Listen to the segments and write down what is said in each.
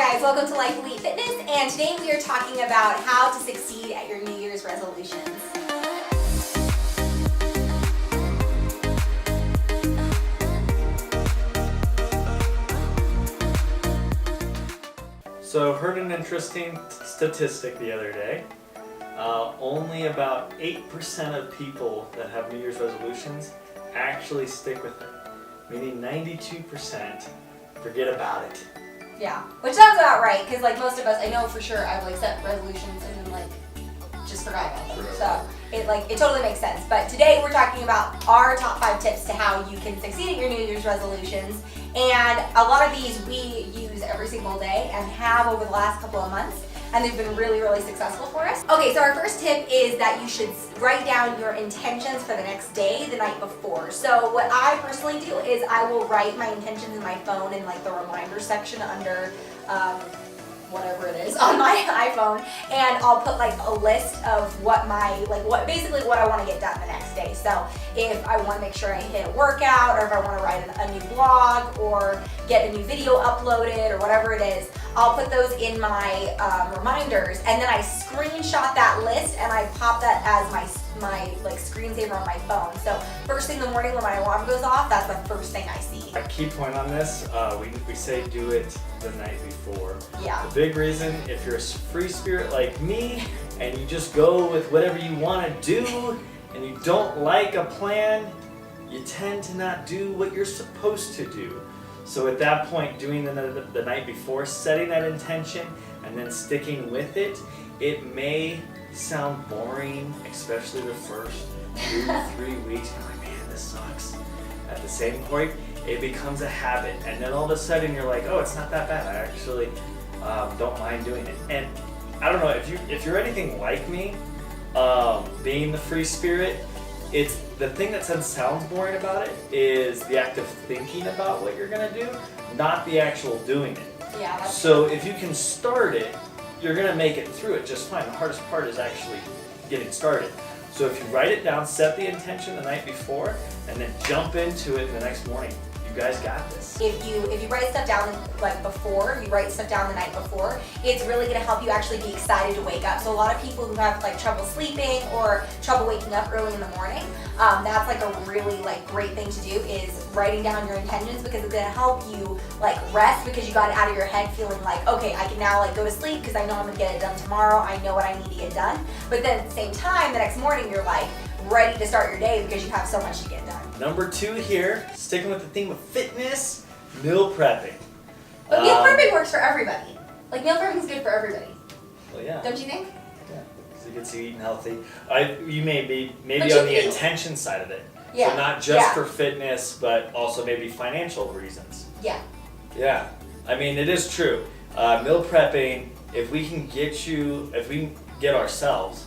guys, welcome to Life Elite Fitness, and today we are talking about how to succeed at your New Year's resolutions. So I heard an interesting statistic the other day. Only about 8% of people that have New Year's resolutions actually stick with it, meaning 92% forget about it. Yeah, which sounds about right, because like most of us, I know for sure I've like set resolutions and then like just forgot about them. So it totally makes sense. But today we're talking about our top 5 tips to how you can succeed at your New Year's resolutions. And a lot of these we use every single day and have over the last couple of months. And they've been really, really successful for us. Okay, so our first tip is that you should write down your intentions for the next day the night before. So what I personally do is I will write my intentions in my phone in like the reminder section under whatever it is on my iPhone, and I'll put like a list of what basically what I want to get done the next day. So if I want to make sure I hit a workout, or if I want to write a new blog, or get a new video uploaded, or whatever it is, I'll put those in my reminders, and then I screenshot that list and I pop that as my like screensaver on my phone. So first thing in the morning when my alarm goes off, that's the first thing I see. A key point on this, we say do it the night before. Yeah. The big reason, if you're a free spirit like me and you just go with whatever you want to do and you don't like a plan, you tend to not do what you're supposed to do. So at that point, doing the night before, setting that intention and then sticking with it, it may sound boring, especially the first 2 to 3 weeks. You're like, man, this sucks. At the same point, it becomes a habit, and then all of a sudden you're like, oh, it's not that bad. I actually don't mind doing it. And I don't know if you're anything like me, being the free spirit, it's the thing that sounds boring about it is the act of thinking about what you're gonna do, not the actual doing it. Yeah. So if you can start it, you're gonna make it through it just fine. The hardest part is actually getting started. So if you write it down, set the intention the night before, and then jump into it the next morning, you guys got this. If you write stuff down like before, you write stuff down the night before, it's really going to help you actually be excited to wake up. So a lot of people who have like trouble sleeping or trouble waking up early in the morning, that's like a really like great thing to do, is writing down your intentions, because it's going to help you like rest, because you got it out of your head feeling like, okay, I can now like go to sleep because I know I'm going to get it done tomorrow. I know what I need to get done. But then at the same time, the next morning you're like ready to start your day because you have so much to get done. Number 2 here, sticking with the theme of fitness, meal prepping. But meal prepping works for everybody. Like meal prepping is good for everybody. Well, yeah. Don't you think? Yeah, because it gets you eating healthy. You may be But on the intention side of it. Yeah. So not just for fitness, but also maybe financial reasons. Yeah. Yeah. I mean, it is true. Meal prepping, if we get ourselves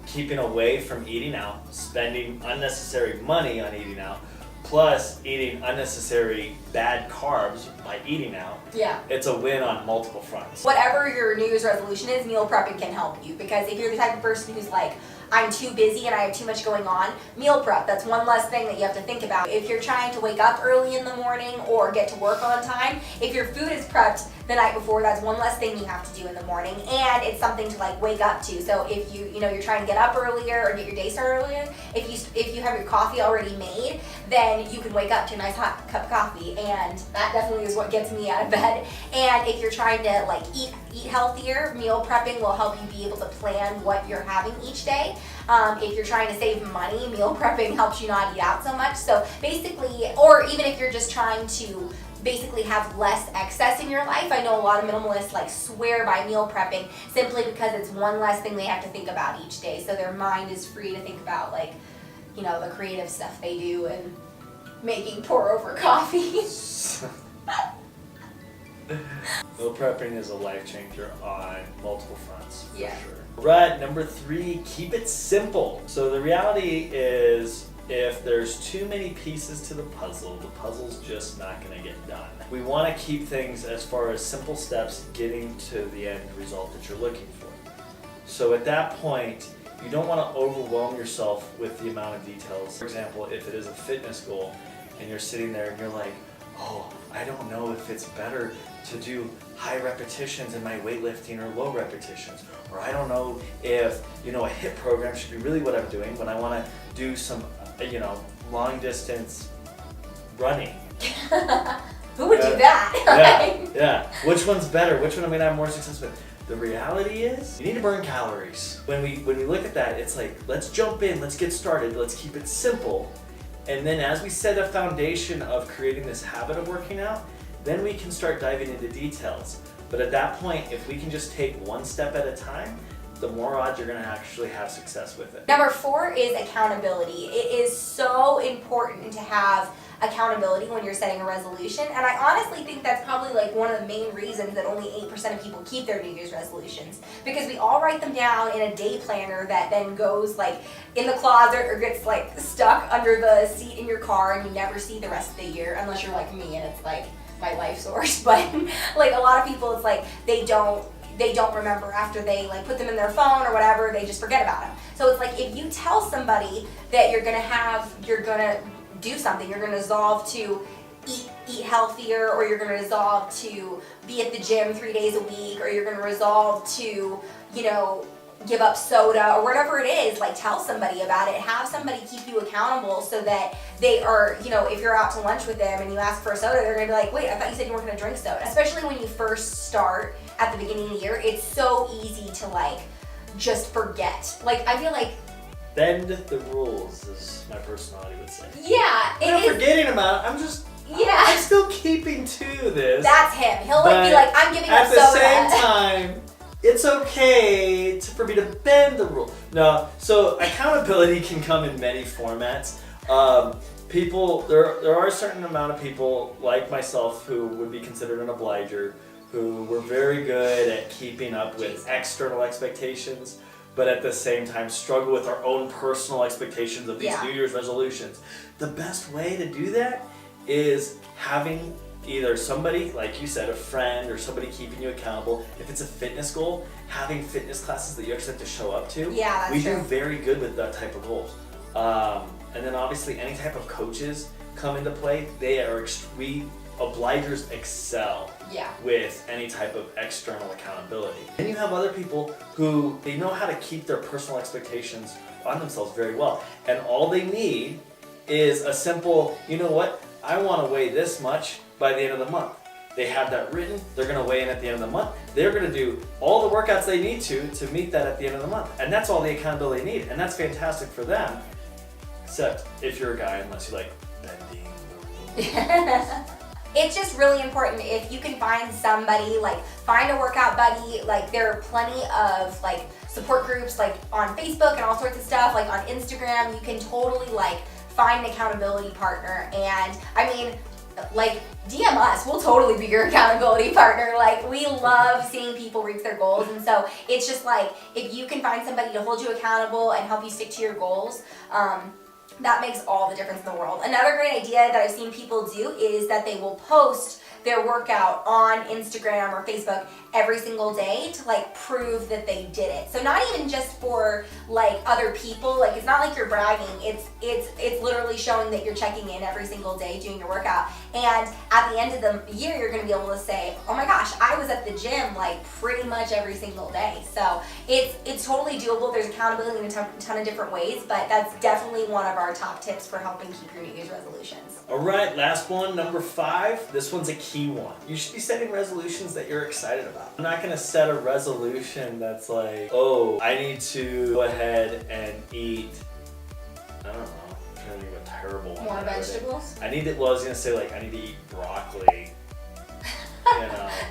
keeping away from eating out, spending unnecessary money on eating out, plus eating unnecessary bad carbs by eating out, Yeah. it's a win on multiple fronts. Whatever your New Year's resolution is, meal prepping can help you, because if you're the type of person who's like, I'm too busy and I have too much going on, meal prep, that's one less thing that you have to think about. If you're trying to wake up early in the morning or get to work on time, if your food is prepped the night before, that's one less thing you have to do in the morning, and it's something to like wake up to. So if you're trying to get up earlier or get your day started earlier, if you have your coffee already made, then you can wake up to a nice hot cup of coffee, and that definitely is what gets me out of bed. And if you're trying to like eat healthier, meal prepping will help you be able to plan what you're having each day. If you're trying to save money, meal prepping helps you not eat out so much. So basically, or even if you're just trying to basically have less excess in your life, I know a lot of minimalists like swear by meal prepping simply because it's one less thing they have to think about each day. So their mind is free to think about like, the creative stuff they do and making pour over coffee. Meal prepping is a life changer on multiple fronts, for Yeah. sure. Right, number 3, keep it simple. So the reality is, if there's too many pieces to the puzzle's just not going to get done. We want to keep things as far as simple steps getting to the end result that you're looking for. So at that point, you don't want to overwhelm yourself with the amount of details. For example, if it is a fitness goal and you're sitting there and you're like, oh, I don't know if it's better to do high repetitions in my weightlifting or low repetitions. Or I don't know if, a HIIT program should be really what I'm doing when I want to do some, long distance running. Who would do that? Yeah. Which one's better? Which one am I going to have more success with? The reality is, you need to burn calories. When we look at that, it's like, let's jump in, let's get started, let's keep it simple. And then as we set a foundation of creating this habit of working out, then we can start diving into details. But at that point, if we can just take one step at a time, the more odds you're gonna actually have success with it. Number 4 is accountability. It is so important to have accountability when you're setting a resolution, and I honestly think that's probably like one of the main reasons that only 8% of people keep their New Year's resolutions, because we all write them down in a day planner that then goes like in the closet or gets like stuck under the seat in your car, and you never see the rest of the year unless you're like me and it's like my life source. But like a lot of people, it's like they don't remember after they like put them in their phone or whatever, they just forget about them. So it's like if you tell somebody that you're gonna do something, you're gonna resolve to eat healthier, or you're gonna resolve to be at the gym 3 days a week, or you're gonna resolve to, give up soda or whatever it is, like tell somebody about it, have somebody keep you accountable so that they are, if you're out to lunch with them and you ask for a soda, they're gonna be like, wait, I thought you said you weren't gonna drink soda. Especially when you first start at the beginning of the year, it's so easy to like just forget. Like I feel like Bend the rules, as my personality would say. Yeah, I'm not forgetting about it, I'm still keeping to this. That's him. He'll like be like, I'm giving up soda. At the same time, it's okay for me to bend the rule. No, so accountability can come in many formats. There are a certain amount of people like myself who would be considered an obliger, who were very good at keeping up with external expectations, but at the same time struggle with our own personal expectations of these New Year's resolutions. The best way to do that is having either somebody, like you said, a friend or somebody keeping you accountable. If it's a fitness goal, having fitness classes that you actually have to show up to. Yeah, that's we true. do very good with that type of goals. And then obviously any type of coaches come into play. We obligers excel with any type of external accountability. Then you have other people who they know how to keep their personal expectations on themselves very well. And all they need is a simple, you know what, I want to weigh this much by the end of the month. They have that written, they're going to weigh in at the end of the month. They're going to do all the workouts they need to meet that at the end of the month. And that's all the accountability they need. And that's fantastic for them, except if you're a guy, unless you like bending the rules. It's just really important if you can find somebody, like find a workout buddy. Like there are plenty of like support groups like on Facebook and all sorts of stuff, like on Instagram. You can totally like find an accountability partner. And I mean, like DM us, we'll totally be your accountability partner. Like we love seeing people reach their goals, and so it's just like if you can find somebody to hold you accountable and help you stick to your goals, that makes all the difference in the world. Another great idea that I've seen people do is that they will post their workout on Instagram or Facebook every single day to like prove that they did it. So not even just for like other people, like it's not like you're bragging, it's literally showing that you're checking in every single day doing your workout. And at the end of the year, you're gonna be able to say, oh my gosh, I was at the gym like pretty much every single day. So it's totally doable. There's accountability in a ton of different ways, but that's definitely one of our top tips for helping keep your New Year's resolutions. All right, last one, number 5. This one's a key one. You should be setting resolutions that you're excited about. I'm not gonna set a resolution that's like, oh, I need to go ahead and eat, I don't know, I'm trying to think of a terrible one. More vegetables? I need to eat broccoli.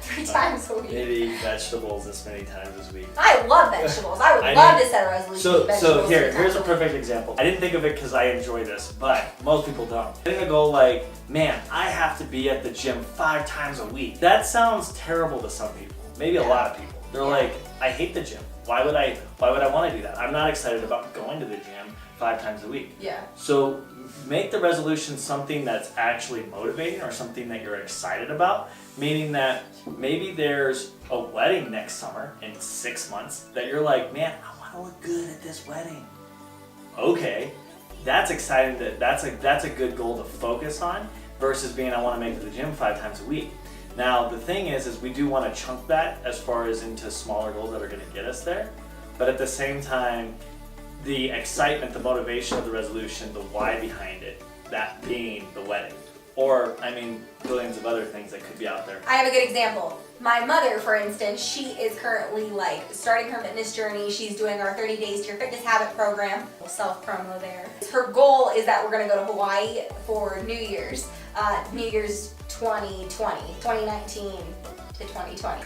3 times a week. Maybe eat vegetables this many times this week. I love vegetables. I would love to set a resolution. So here's a perfect example. I didn't think of it because I enjoy this, but most people don't. Setting a goal like, man, I have to be at the gym 5 times a week. That sounds terrible to some people. Maybe a lot of people. They're like, I hate the gym. Why would I want to do that? I'm not excited about going to the gym 5 times a week. Yeah. So make the resolution something that's actually motivating or something that you're excited about, meaning that maybe there's a wedding next summer in 6 months that you're like, man, I want to look good at this wedding. Okay, that's exciting. That's a good goal to focus on. versus being I want to make it to the gym 5 times a week. Now the thing is we do want to chunk that as far as into smaller goals that are going to get us there, but at the same time, the excitement, the motivation of the resolution, the why behind it, that being the wedding. Or, I mean, billions of other things that could be out there. I have a good example. My mother, for instance, she is currently like starting her fitness journey. She's doing our 30 Days to Your Fitness Habit program. Self-promo there. Her goal is that we're gonna go to Hawaii for New Year's. New Year's 2019 to 2020.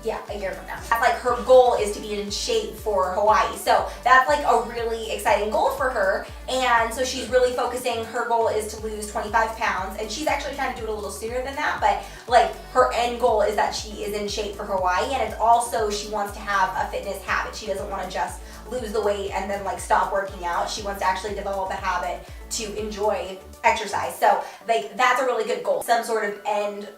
Yeah, a year from now. That's like her goal is to be in shape for Hawaii. So that's like a really exciting goal for her. And so she's really focusing, her goal is to lose 25 pounds. And she's actually trying to do it a little sooner than that. But like her end goal is that she is in shape for Hawaii. And it's also, she wants to have a fitness habit. She doesn't want to just lose the weight and then like stop working out. She wants to actually develop a habit to enjoy exercise. So like that's a really good goal. Some sort of end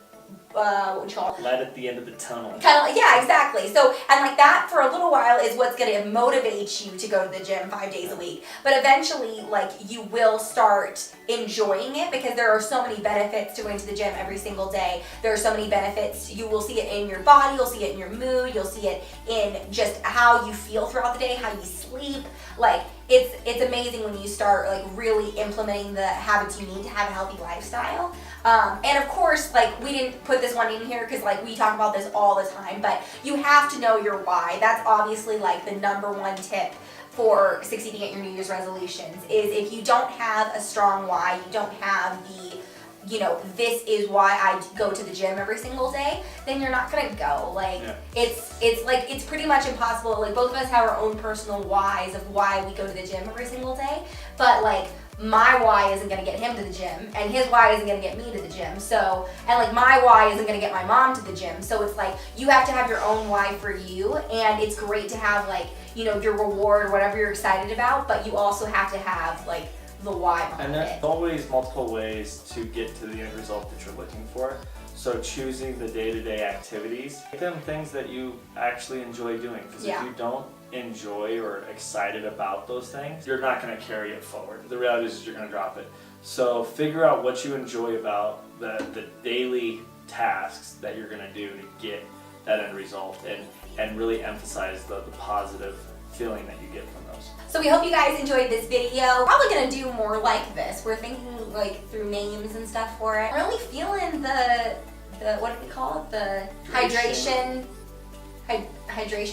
what would you call it? Light at the end of the tunnel. Kind of like, yeah, exactly. So, and like that for a little while is what's going to motivate you to go to the gym 5 days a week. But eventually, like, you will start enjoying it because there are so many benefits to going to the gym every single day. There are so many benefits. You will see it in your body, you'll see it in your mood, you'll see it in just how you feel throughout the day, how you sleep. Like, it's amazing when you start like really implementing the habits you need to have a healthy lifestyle. And of course, like we didn't put this one in here because like we talk about this all the time, but you have to know your why. That's obviously like the #1 tip for succeeding at your New Year's resolutions is if you don't have a strong why, you don't have the, you know, this is why I go to the gym every single day, then you're not gonna go. Like it's pretty much impossible. Like both of us have our own personal whys of why we go to the gym every single day, but like my why isn't gonna get him to the gym, and his why isn't gonna get me to the gym. So, and like my why isn't gonna get my mom to the gym. So it's like you have to have your own why for you, and it's great to have like, you know, your reward, whatever you're excited about, but you also have to have like the why behind And it. there's always multiple ways to get to the end result that you're looking for. So choosing the day-to-day activities, make them things that you actually enjoy doing. Because if you don't enjoy or excited about those things, you're not going to carry it forward. The reality is you're going to drop it. So figure out what you enjoy about the daily tasks that you're going to do to get that end result, and really emphasize the positive feeling that you get from those. So we hope you guys enjoyed this video. Probably gonna do more like this. We're thinking like through names and stuff for it. Really feeling the what do we call it? The hydration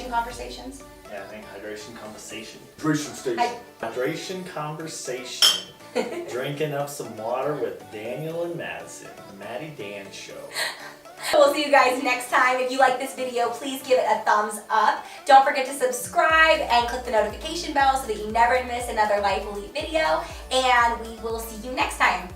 conversations. Yeah, I think hydration conversation. Hydration station. Hydration conversation. Drinking up some water with Daniel and Madison. The Maddie Dan Show. We'll see you guys next time. If you like this video, please give it a thumbs up. Don't forget to subscribe and click the notification bell so that you never miss another Life Elite video. And we will see you next time.